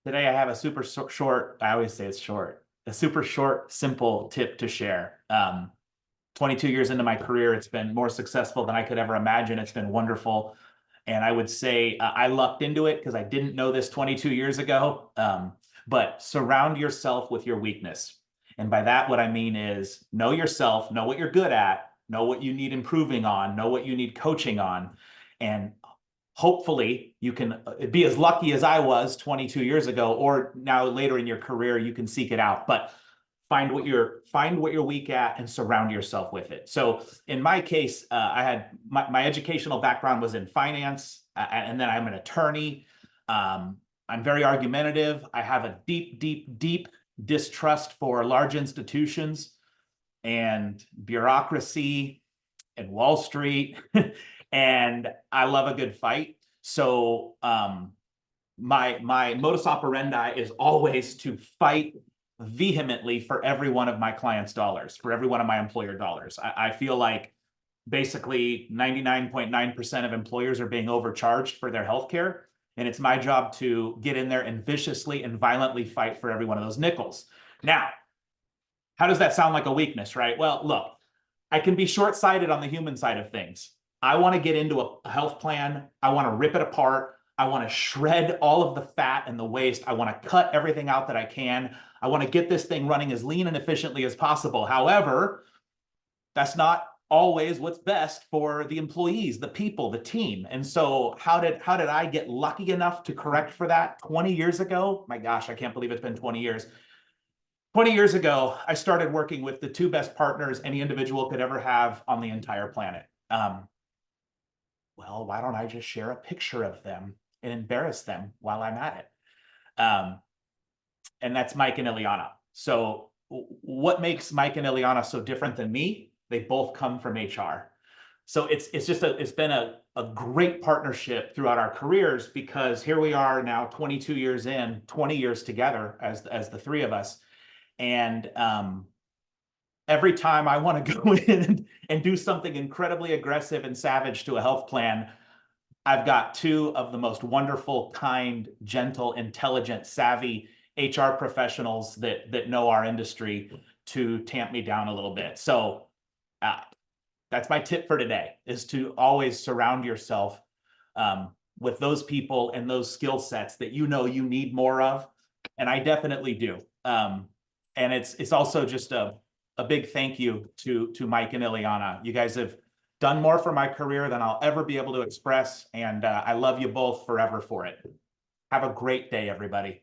Today I have a super short, I always say it's short, a super short, simple tip to share. 22 years into my career, it's been more successful than I could ever imagine. It's been wonderful. And I would say I lucked into it because I didn't know this 22 years ago. But surround yourself with your weakness. And by that, what I mean is know yourself, know what you're good at, know what you need improving on, know what you need coaching on. And hopefully you can be as lucky as I was 22 years ago, or now later in your career, you can seek it out. But find what you're weak at and surround yourself with it. So in my case, I had my educational background was in finance, and then I'm an attorney. I'm very argumentative. I have a deep distrust for large institutions and bureaucracy and Wall Street, and I love a good fight. So my modus operandi is always to fight vehemently for every one of my clients' dollars, for every one of my employer dollars. I feel like basically 99.9% of employers are being overcharged for their healthcare. And it's my job to get in there and viciously and violently fight for every one of those nickels. Now, how does that sound like a weakness, right? Well, look, I can be short-sighted on the human side of things. I want to get into a health plan. I want to rip it apart. I want to shred all of the fat and the waste. I want to cut everything out that I can. I want to get this thing running as lean and efficiently as possible. However, that's not always what's best for the employees, the people, the team. And so how did I get lucky enough to correct for that 20 years ago? My gosh, I can't believe it's been 20 years. 20 years ago, I started working with the two best partners any individual could ever have on the entire planet. Well, why don't I just share a picture of them and embarrass them while I'm at it? And that's Mike and Ileana. So what makes Mike and Ileana so different than me? They both come from HR. So it's been a great partnership throughout our careers, because here we are now 22 years in, 20 years together as the three of us. And every time I want to go in and do something incredibly aggressive and savage to a health plan, I've got two of the most wonderful, kind, gentle, intelligent, savvy HR professionals that know our industry to tamp me down a little bit. So that's my tip for today, is to always surround yourself with those people and those skill sets that you know you need more of. And I definitely do. And it's also just a big thank you to Mike and Ileana. You guys have done more for my career than I'll ever be able to express, and I love you both forever for it. Have a great day, everybody.